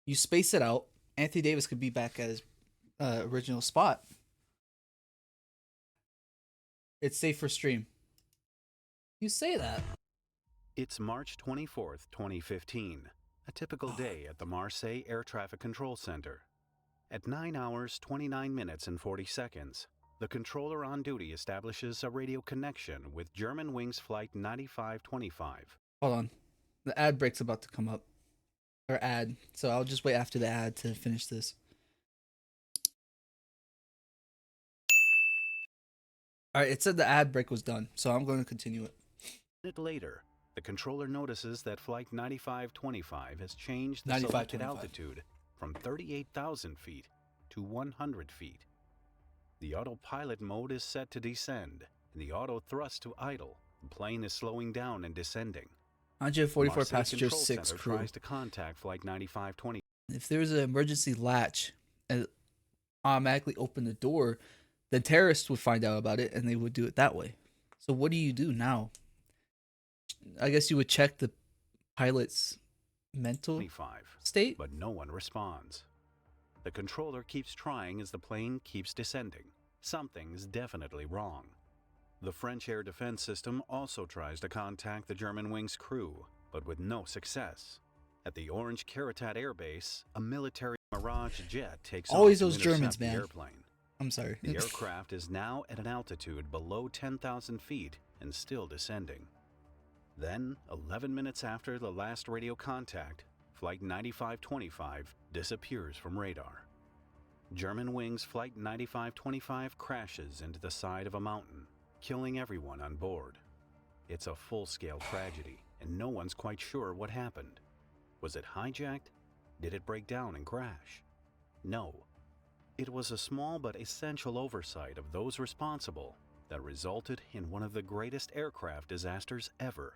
You space it out. Anthony Davis could be back at his original spot. It's safe for stream. You say that. It's March 24th, 2015, a typical day at the Marseille Air Traffic Control Center. At 9 hours, 29 minutes, and 40 seconds, the controller on duty establishes a radio connection with Germanwings Flight 9525. Hold on. The ad break's about to come up. Or ad. So I'll just wait after the ad to finish this. Alright, it said the ad break was done, so I'm going to continue it. A minute later, the controller notices that Flight 9525 has changed the selected altitude from 38,000 feet to 100 feet. The autopilot mode is set to descend, and the auto thrust to idle. The plane is slowing down and descending. 144 Marseille passengers, Control 6 Center crew. tries to contact Flight 9520. If there's an emergency latch and automatically open the door, the terrorists would find out about it and they would do it that way. So what do you do now? I guess you would check the pilot's mental 25, state. but no one responds. The controller keeps trying as the plane keeps descending. Something's definitely wrong. The French air defense system also tries to contact the Germanwings crew, but with no success. At the Orange Caritat Air Base, a military Mirage jet takes Always off those to Germans, intercept the man. airplane. I'm sorry. The aircraft is now at an altitude below 10,000 feet and still descending. Then, 11 minutes after the last radio contact, Flight 9525 disappears from radar. Germanwings Flight 9525 crashes into the side of a mountain, killing everyone on board. It's a full-scale tragedy, and no one's quite sure what happened. Was it hijacked? Did it break down and crash? No. It was a small but essential oversight of those responsible that resulted in one of the greatest aircraft disasters ever.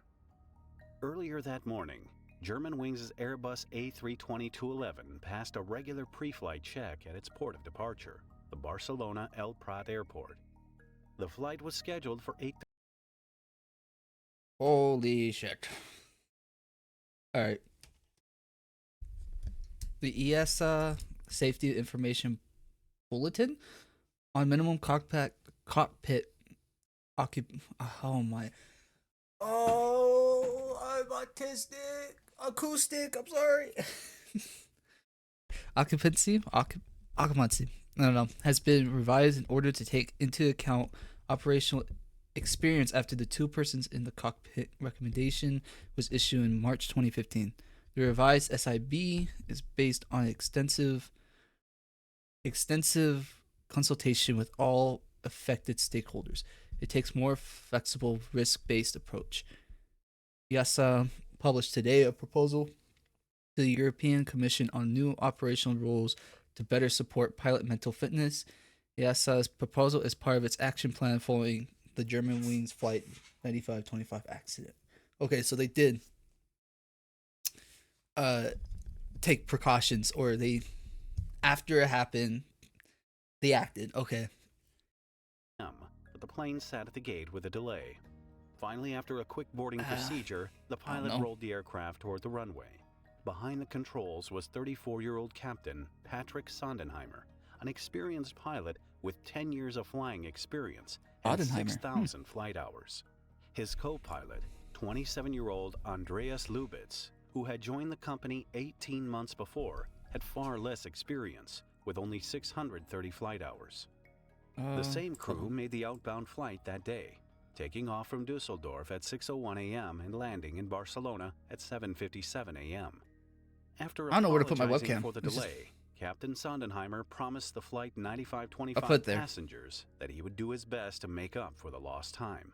Earlier that morning, Germanwings' Airbus A320-211 passed a regular pre-flight check at its port of departure, the Barcelona El Prat Airport. The flight was scheduled for 8. Holy shit. Alright. The ESA Safety Information Bulletin on minimum cockpit oh my. Oh, I'm autistic. Acoustic. I'm sorry. Occupancy. Occupancy. I don't know. Has been revised in order to take into account operational experience after the two persons in the cockpit recommendation was issued in March 2015. The revised SIB is based on extensive consultation with all affected stakeholders. It takes more flexible, risk-based approach. EASA published today a proposal to the European Commission on new operational rules to better support pilot mental fitness. EASA's proposal is part of its action plan following the Germanwings Flight 9525 accident. Okay, so they did take precautions, or they, after it happened, they acted. Okay. But the plane sat at the gate with a delay. Finally, after a quick boarding procedure, the pilot rolled the aircraft toward the runway. Behind the controls was 34-year-old Captain Patrick Sondenheimer, an experienced pilot with 10 years of flying experience and 6,000 flight hours. His co-pilot, 27-year-old Andreas Lubitz, who had joined the company 18 months before, had far less experience, with only 630 flight hours. The same crew made the outbound flight that day, taking off from Dusseldorf at 6:01 a.m. and landing in Barcelona at 7:57 a.m. After I don't know where to put my webcam. for the delay, Captain Sondenheimer promised the Flight 9525 passengers that he would do his best to make up for the lost time.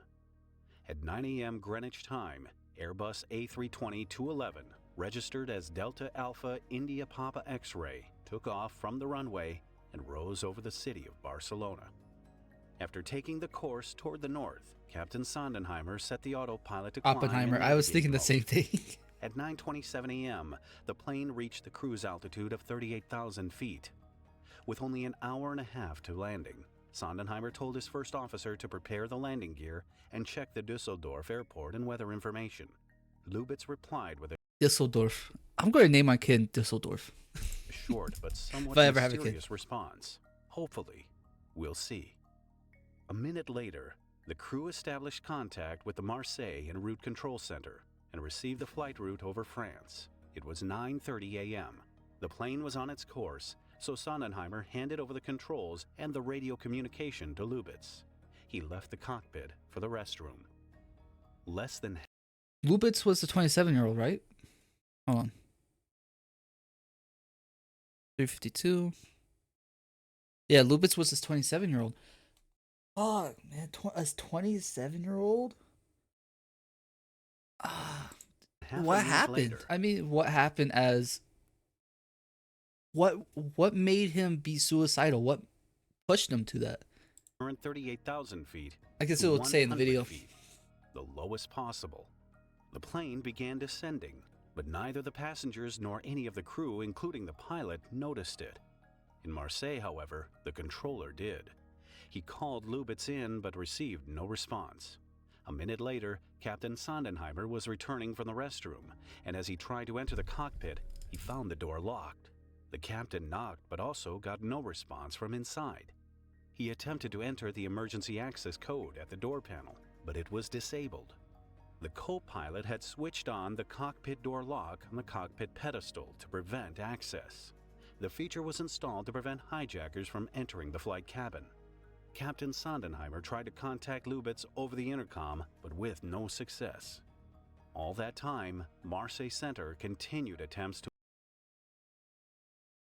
At 9 a.m. Greenwich time, Airbus A320-211, registered as Delta Alpha India Papa X-Ray, took off from the runway and rose over the city of Barcelona. After taking the course toward the north, Captain Sondenheimer set the autopilot to climb. Oppenheimer, I was thinking the same thing. At 9:27 a.m., the plane reached the cruise altitude of 38,000 feet. With only an hour and a half to landing, Sondenheimer told his first officer to prepare the landing gear and check the Dusseldorf airport and weather information. Lubitz replied with a Düsseldorf. I'm going to name my kid Düsseldorf short but if somewhat I ever have a kid. mysterious response. Hopefully, we'll see. A minute later, the crew established contact with the Marseille en route control center and received the flight route over France. It was 9:30 a.m. The plane was on its course, so Sondenheimer handed over the controls and the radio communication to Lubitz. He left the cockpit for the restroom. Less than Lubitz was the 27-year-old, right? Hold on. 352. Yeah, Lubitz was his 27-year-old. Oh, man. A 27-year-old? Ah, half a what minute happened? later, I mean, what happened as. What made him be suicidal? What pushed him to that? 38,000 feet I guess to it would say in the 100 video. feet, the lowest possible. The plane began descending, but neither the passengers nor any of the crew, including the pilot, noticed it. In Marseille, however, the controller did. He called Lubitz in but received no response. A minute later, Captain Sondenheimer was returning from the restroom, and as he tried to enter the cockpit, he found the door locked. The captain knocked but also got no response from inside. He attempted to enter the emergency access code at the door panel, but it was disabled. The co-pilot had switched on the cockpit door lock on the cockpit pedestal to prevent access. The feature was installed to prevent hijackers from entering the flight cabin. Captain Sondenheimer tried to contact Lubitz over the intercom, but with no success. All that time, Marseille Center continued attempts to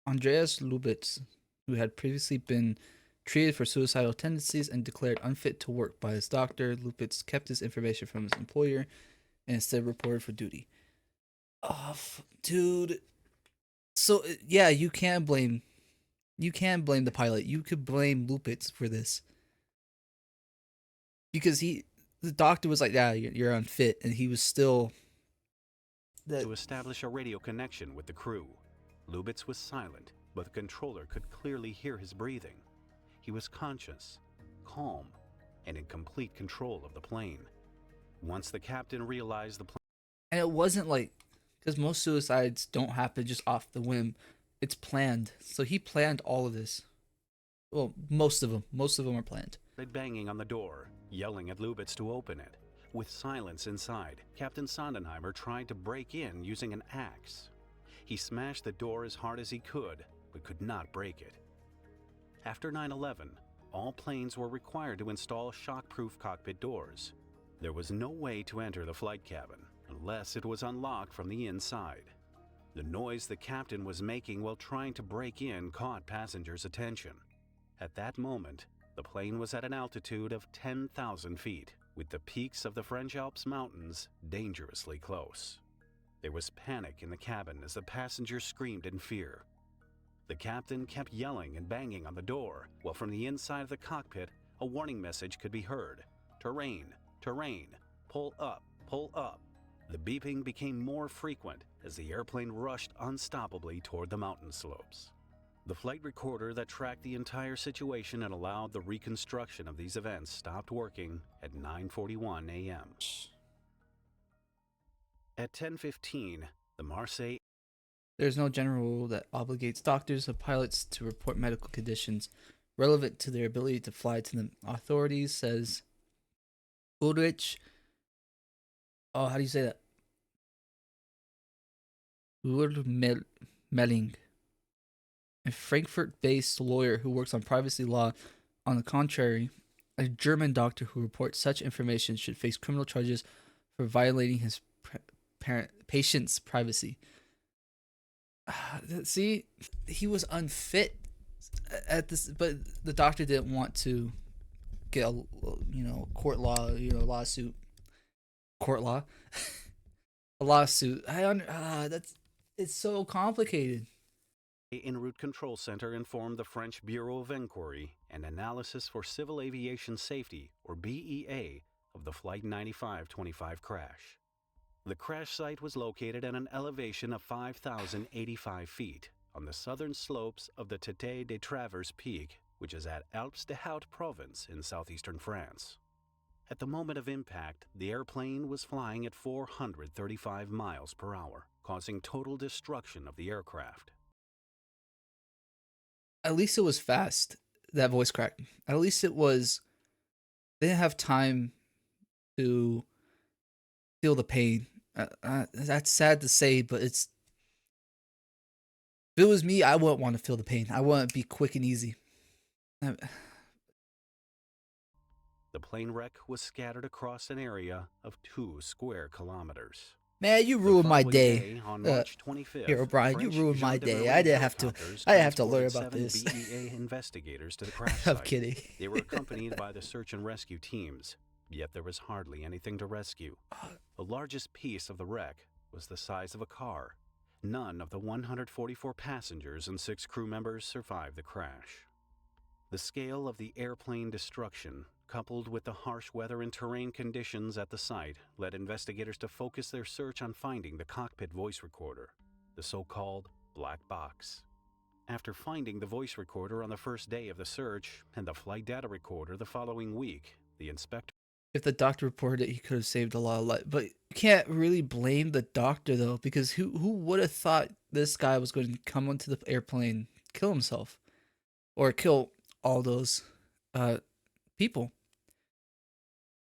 Andreas Lubitz, who had previously been treated for suicidal tendencies and declared unfit to work by his doctor, Lubitz kept this information from his employer and instead reported for duty. Oh, dude. So yeah, you can blame the pilot. You could blame Lupitz for this because the doctor was like, "Yeah, you're unfit," and he was still that. establish a radio connection with the crew. Lubitz was silent, but the controller could clearly hear his breathing. He was conscious, calm, and in complete control of the plane. Once the captain realized the plane, And it wasn't like because most suicides don't happen just off the whim. It's planned. So he planned all of this. Well, most of them. Most of them are planned. started banging on the door, yelling at Lubitz to open it. With silence inside, Captain Sondenheimer tried to break in using an axe. He smashed the door as hard as he could, but could not break it. After 9/11, all planes were required to install shock-proof cockpit doors. There was no way to enter the flight cabin unless it was unlocked from the inside. The noise the captain was making while trying to break in caught passengers' attention. At that moment, the plane was at an altitude of 10,000 feet, with the peaks of the French Alps mountains dangerously close. There was panic in the cabin as the passengers screamed in fear. The captain kept yelling and banging on the door, while from the inside of the cockpit, a warning message could be heard. Terrain, terrain, pull up, pull up. The beeping became more frequent as the airplane rushed unstoppably toward the mountain slopes. The flight recorder that tracked the entire situation and allowed the reconstruction of these events stopped working at 9:41 a.m. At 10:15, the Marseille There's no general rule that obligates doctors or pilots to report medical conditions relevant to their ability to fly to the authorities, says Ulrich. Oh, how do you say that? Melling, a Frankfurt-based lawyer who works on privacy law. On the contrary, a German doctor who reports such information should face criminal charges for violating his patient's privacy. See, he was unfit at this, but the doctor didn't want to get a court law, lawsuit, court law, a lawsuit. That's it's so complicated. En route control center informed the French Bureau of Inquiry and Analysis for Civil Aviation Safety, or BEA, of the Flight 9525 crash. The crash site was located at an elevation of 5,085 feet on the southern slopes of the Tête de Travers Peak, which is at Alpes de Haute province in southeastern France. At the moment of impact, the airplane was flying at 435 miles per hour, causing total destruction of the aircraft. At least it was fast. That voice crack. At least it was. They didn't have time to feel the pain. That's sad to say, but it's. If it was me, I wouldn't want to feel the pain. I want to be quick and easy. The plane wreck was scattered across an area of 2 square kilometers. Man, you The ruined my following day. day, on March 25th, Here, O'Brien, you French ruined my day. I gendarmerie didn't have to. helicopters I didn't have to learn transported about 7 this. BEA investigators to the crash I'm site. kidding. They were accompanied by the search and rescue teams, yet there was hardly anything to rescue. The largest piece of the wreck was the size of a car. None of the 144 passengers and 6 crew members survived the crash. The scale of the airplane destruction, coupled with the harsh weather and terrain conditions at the site, led investigators to focus their search on finding the cockpit voice recorder, the so-called black box. After finding the voice recorder on the first day of the search and the flight data recorder the following week, the inspector... If the doctor reported it, he could have saved a lot of lives. But you can't really blame the doctor, though, because who would have thought this guy was going to come onto the airplane, kill himself, or kill all those people?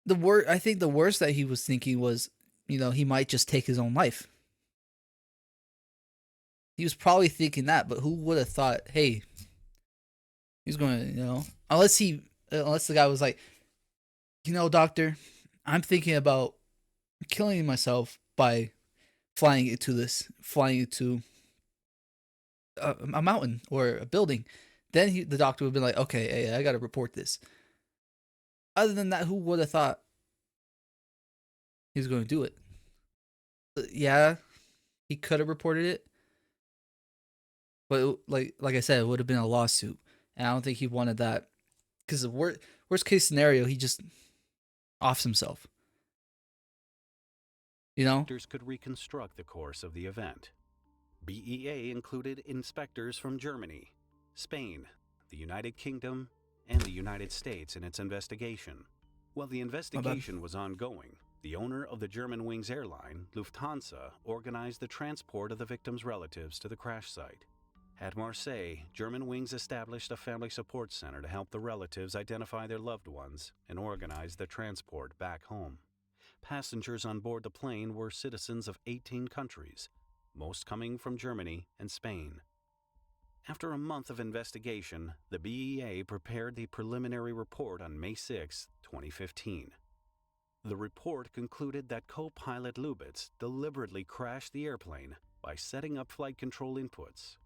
I think the worst that he was thinking was, he might just take his own life. He was probably thinking that, but who would have thought, hey, he's going to, unless the guy was like, doctor, I'm thinking about killing myself by flying into a mountain or a building. Then the doctor would be like, okay, hey, I got to report this. Other than that, who would have thought he was going to do it? Yeah, he could have reported it, but like I said, it would have been a lawsuit, and I don't think he wanted that because the worst case scenario, he just offs himself. Inspectors could reconstruct the course of the event. BEA included inspectors from Germany, Spain, the United Kingdom, and the United States in its investigation. While the investigation was ongoing, the owner of the Germanwings airline, Lufthansa, organized the transport of the victims' relatives to the crash site. At Marseille, Germanwings established a family support center to help the relatives identify their loved ones and organize the transport back home. Passengers on board the plane were citizens of 18 countries, most coming from Germany and Spain. After a month of investigation, the BEA prepared the preliminary report on May 6, 2015. The report concluded that co-pilot Lubitz deliberately crashed the airplane by setting up flight control inputs.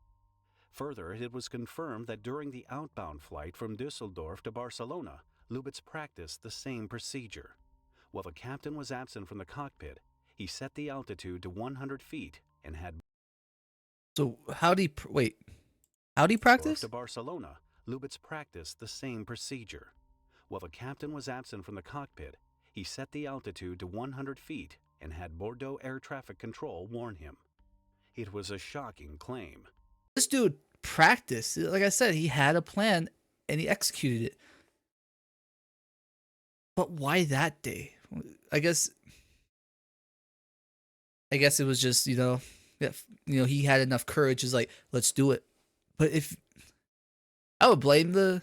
Further, it was confirmed that during the outbound flight from Düsseldorf to Barcelona, Lubitz practiced the same procedure. While the captain was absent from the cockpit, he set the altitude to 100 feet and had... So how'd he practice? To Barcelona, Lubitz practiced the same procedure. While the captain was absent from the cockpit, he set the altitude to 100 feet and had Bordeaux Air Traffic Control warn him. It was a shocking claim. This dude practiced. Like I said, he had a plan and he executed it. But why that day? I guess it was just, he had enough courage. Is like, let's do it. But if I would blame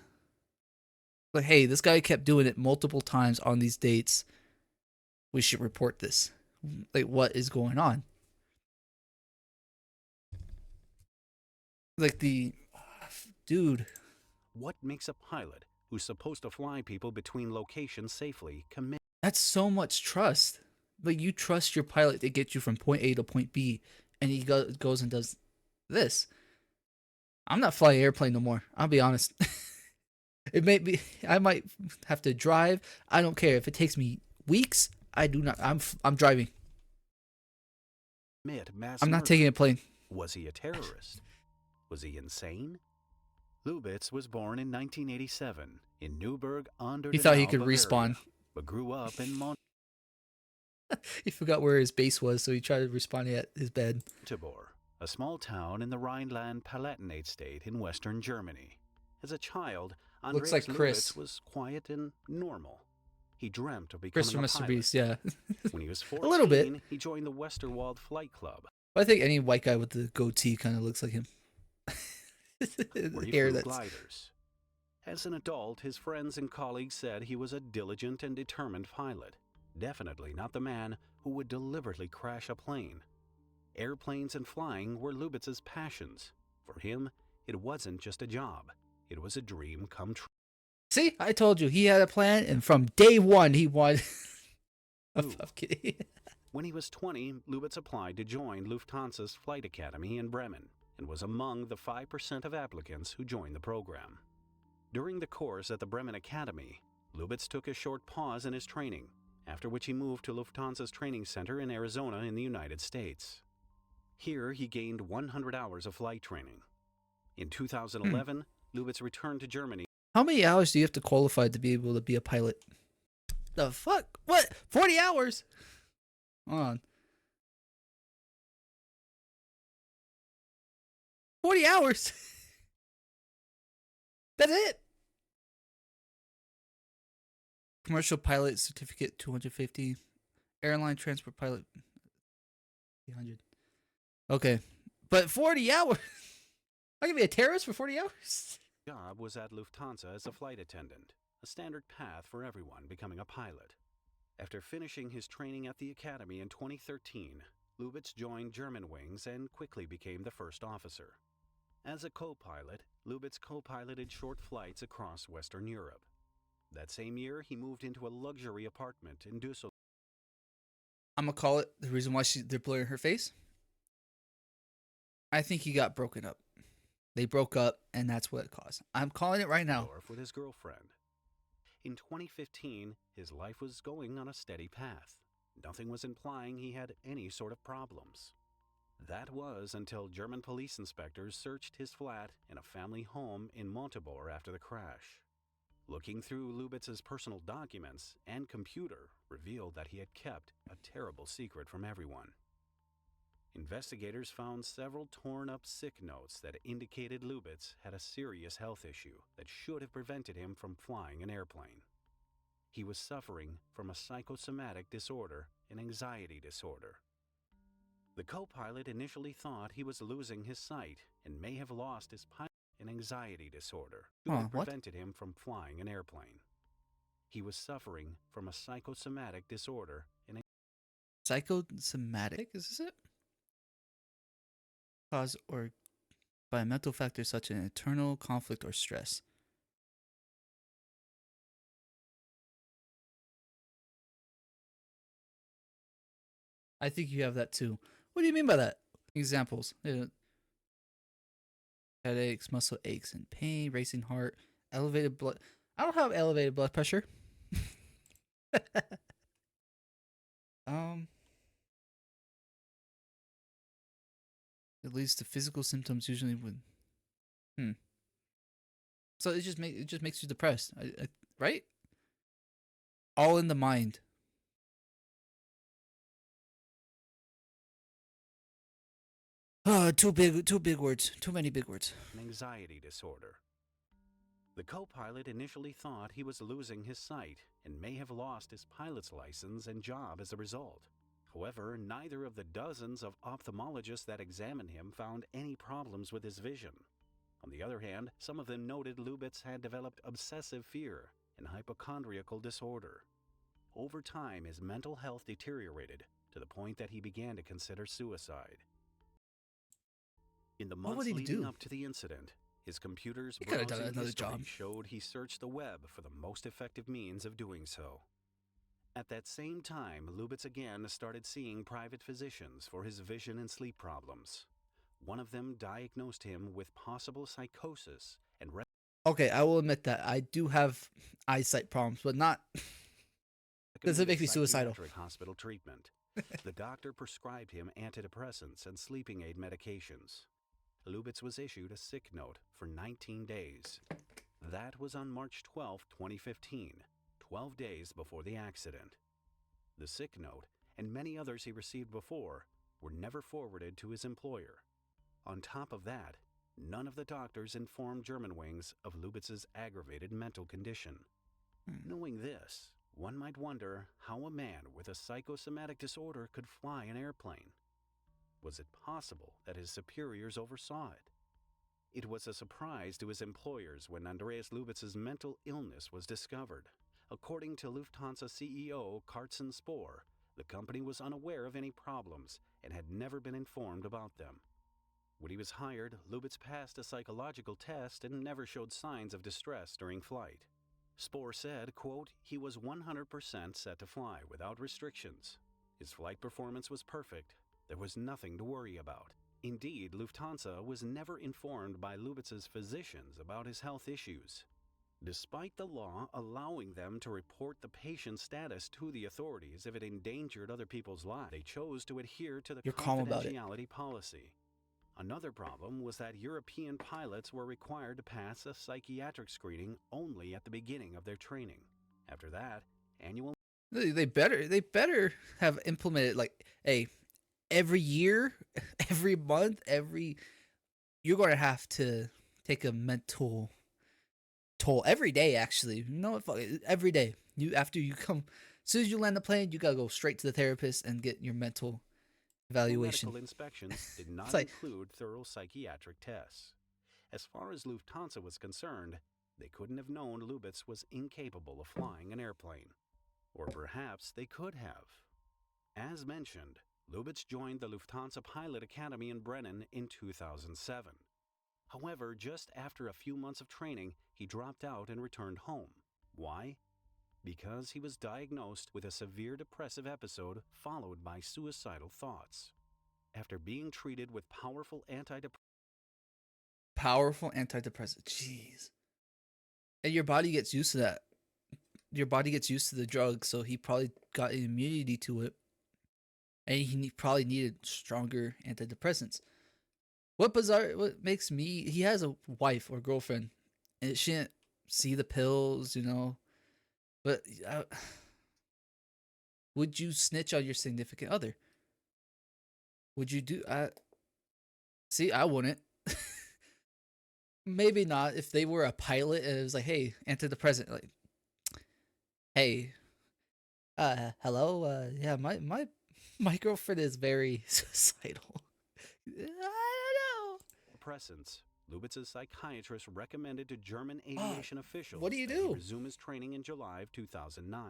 hey, this guy kept doing it multiple times on these dates. We should report this. Like, what is going on? Like dude. What makes a pilot who's supposed to fly people between locations safely commit? That's so much trust. Like, you trust your pilot to get you from point A to point B, and he goes and does this. I'm not flying airplane no more. I'll be honest. I might have to drive. I don't care if it takes me weeks. I do not. I'm driving. I'm not taking a plane. Was he a terrorist? Was he insane? Lubitz was born in 1987 in Neuburg an der He thought he Donau, could Bavaria, respawn. but grew up in He forgot where his base was, so he tried to respawn at his bed. Montabaur, a small town in the Rhineland-Palatinate state in western Germany. As a child, Andreas Looks like Chris. Lubitz was quiet and normal. He dreamt of Chris becoming from a Mr. pilot. Beast, yeah. When he was A little bit. 14, he joined the Westerwald Flight Club, But I think any white guy with the goatee kind of looks like him. where he Hair flew that's gliders. As an adult, his friends and colleagues said he was a diligent and determined pilot. Definitely not the man who would deliberately crash a plane. Airplanes and flying were Lubitz's passions. For him, it wasn't just a job. It was a dream come true. See, I told you he had a plan, and from day one he wanted. I'm kidding. When he was 20, Lubitz applied to join Lufthansa's Flight Academy in Bremen and was among the 5% of applicants who joined the program. During the course at the Bremen Academy, Lubitz took a short pause in his training, after which he moved to Lufthansa's training center in Arizona in the United States. Here, he gained 100 hours of flight training. In 2011, Lubitz returned to Germany. How many hours do you have to qualify to be able to be a pilot? The fuck? What? 40 hours? Hold on. 40 hours? That's it? Commercial pilot certificate, 250. Airline transport pilot, 300. Okay. But 40 hours? I can be a terrorist for 40 hours? Job was at Lufthansa as a flight attendant, a standard path for everyone becoming a pilot. After finishing his training at the academy in 2013, Lubitz joined Germanwings and quickly became the first officer. As a co-pilot, Lubitz co-piloted short flights across Western Europe. That same year, he moved into a luxury apartment in Düsseldorf. I'm gonna call it the reason why they're blurring her face. I think he got broken up. They broke up, and that's what it caused. I'm calling it right now. With his girlfriend. In 2015, his life was going on a steady path. Nothing was implying he had any sort of problems. That was until German police inspectors searched his flat and a family home in Montabaur after the crash. Looking through Lubitz's personal documents and computer revealed that he had kept a terrible secret from everyone. Investigators found several torn-up sick notes that indicated Lubitz had a serious health issue that should have prevented him from flying an airplane. He was suffering from a psychosomatic disorder, an anxiety disorder. The co-pilot initially thought he was losing his sight and may have lost his pilot. An anxiety disorder should have prevented him from flying an airplane. He was suffering from a psychosomatic disorder. Psychosomatic? Is this it? Caused or by a mental factor such as an internal conflict or stress. I think you have that too. What do you mean by that? Examples. Headaches, muscle aches and pain, racing heart, elevated blood. I don't have elevated blood pressure. It leads to physical symptoms usually when. So it just makes you depressed, right? All in the mind. Too big words. Too many big words. An anxiety disorder. The co-pilot initially thought he was losing his sight and may have lost his pilot's license and job as a result. However, neither of the dozens of ophthalmologists that examined him found any problems with his vision. On the other hand, some of them noted Lubitz had developed obsessive fear and hypochondriacal disorder. Over time, his mental health deteriorated to the point that he began to consider suicide. In the months leading up to the incident, his computer's browsing history showed he searched the web for the most effective means of doing so. At that same time, Lubitz again started seeing private physicians for his vision and sleep problems. One of them diagnosed him with possible psychosis and okay, I will admit that I do have eyesight problems, but not does it make me suicidal. Hospital treatment. The doctor prescribed him antidepressants and sleeping aid medications. Lubitz was issued a sick note for 19 days. That was on March 12, 2015, 12 days before the accident. The sick note, and many others he received before, were never forwarded to his employer. On top of that, none of the doctors informed Germanwings of Lubitz's aggravated mental condition. Knowing this, One might wonder how a man with a psychosomatic disorder could fly an airplane. Was it possible that his superiors oversaw it? It was a surprise to his employers when Andreas Lubitz's mental illness was discovered. According to Lufthansa CEO Carsten Spohr, the company was unaware of any problems and had never been informed about them. When he was hired, Lubitz passed a psychological test and never showed signs of distress during flight. Spohr said, quote, he was 100% set to fly without restrictions. His flight performance was perfect. There was nothing to worry about. Indeed, Lufthansa was never informed by Lubitz's physicians about his health issues. Despite the law allowing them to report the patient's status to the authorities if it endangered other people's lives, they chose to adhere to the You're calm about it. confidentiality policy. Another problem was that European pilots were required to pass a psychiatric screening only at the beginning of their training. After that, annual They better have implemented like, hey, every year, every month, you're going to have to take a mental toll every day. Actually, you know what? Fuck it, every day. After you come, as soon as you land the plane, you gotta go straight to the therapist and get your mental evaluation. medical inspections did not like, include thorough psychiatric tests. As far as Lufthansa was concerned, they couldn't have known Lubitz was incapable of flying an airplane. Or perhaps they could have. As mentioned, Lubitz joined the Lufthansa Pilot Academy in Brennen in 2007. However, just after a few months of training, he dropped out and returned home. Why? Because he was diagnosed with a severe depressive episode followed by suicidal thoughts. After being treated with powerful antidepressants, jeez, and your body gets used to that. Your body gets used to the drug, so he probably got an immunity to it, and he probably needed stronger antidepressants. What makes me? He has a wife or girlfriend, and she didn't see the pills, you know. But would you snitch on your significant other? Would you do? See, I wouldn't. Maybe not if they were a pilot and it was like, hey, antidepressant, like, hey, hello, yeah, my girlfriend is very suicidal. I don't know. Lubitz's psychiatrist recommended to German aviation officials what do you that do? he resume his training in July of 2009.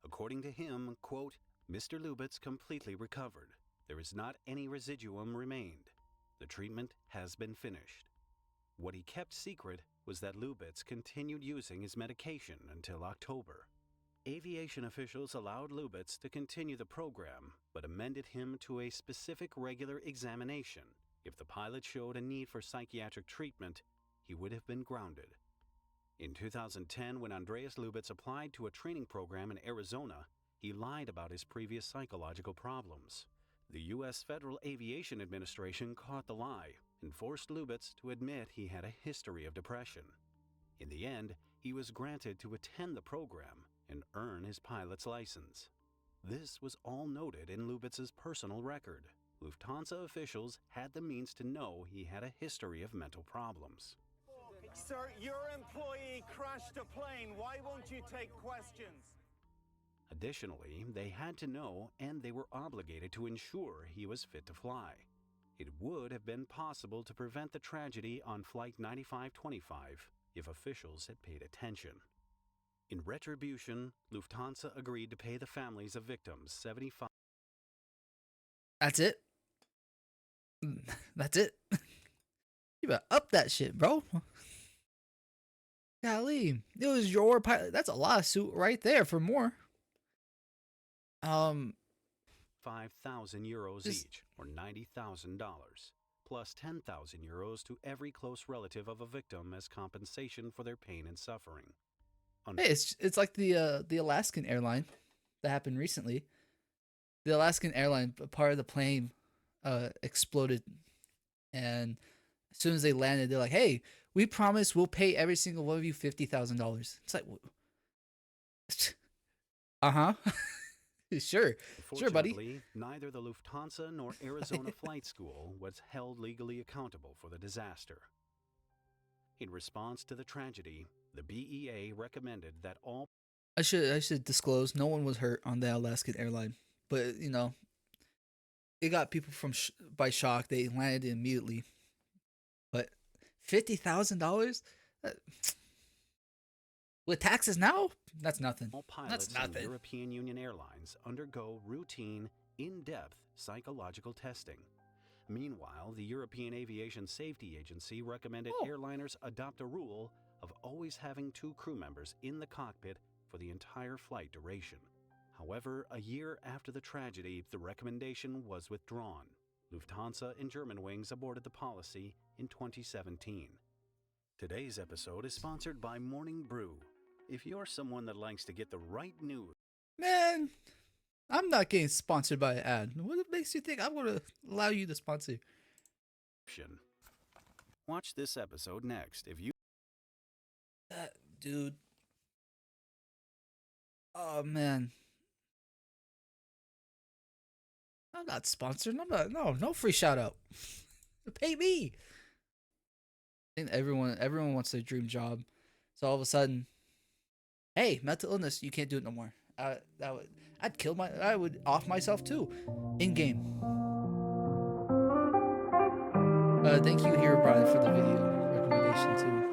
According to him, quote, Mr. Lubitz completely recovered. There is not any residuum remained. The treatment has been finished. What he kept secret was that Lubitz continued using his medication until October. Aviation officials allowed Lubitz to continue the program, but amended him to a specific regular examination. If the pilot showed a need for psychiatric treatment, he would have been grounded. In 2010, when Andreas Lubitz applied to a training program in Arizona, he lied about his previous psychological problems. The U.S. Federal Aviation Administration caught the lie and forced Lubitz to admit he had a history of depression. In the end, he was granted to attend the program and earn his pilot's license. This was all noted in Lubitz's personal record. Lufthansa officials had the means to know he had a history of mental problems. Sir, your employee crashed a plane. Why won't you take questions? Additionally, they had to know and they were obligated to ensure he was fit to fly. It would have been possible to prevent the tragedy on Flight 9525 if officials had paid attention. In retribution, Lufthansa agreed to pay the families of victims $75. That's it. That's it. You better up that shit, bro. Golly, it was your pilot. That's a lawsuit right there for more. 5,000 euros each, or $90,000, plus 10,000 euros to every close relative of a victim as compensation for their pain and suffering. Hey, it's like the Alaskan airline that happened recently. The Alaskan airline, part of the plane, exploded, and as soon as they landed, they're like, "Hey, we promise we'll pay every single one of you $50,000." It's like, sure, buddy. Neither the Lufthansa nor Arizona Flight School was held legally accountable for the disaster. In response to the tragedy, the BEA recommended that all I should disclose no one was hurt on the Alaskan airline, but it got people by shock. They landed immediately, but $50,000 with taxes now? That's nothing. All That's pilots in nothing. European Union airlines undergo routine, in-depth psychological testing. Meanwhile, the European Aviation Safety Agency recommended airliners adopt a rule of always having 2 crew members in the cockpit for the entire flight duration. However, a year after the tragedy, the recommendation was withdrawn. Lufthansa and Germanwings aborted the policy in 2017. Today's episode is sponsored by Morning Brew. If you're someone that likes to get the right news, Man, I'm not getting sponsored by an ad. What makes you think I'm going to allow you to sponsor? watch this episode next. If you Dude. Oh, man. I'm not sponsored. I'm not. No free shout out. Pay me. I think everyone wants their dream job. So all of a sudden, hey, mental illness, you can't do it no more. I would off myself too, in game. Thank you, Hero Brian, for the video recommendation too.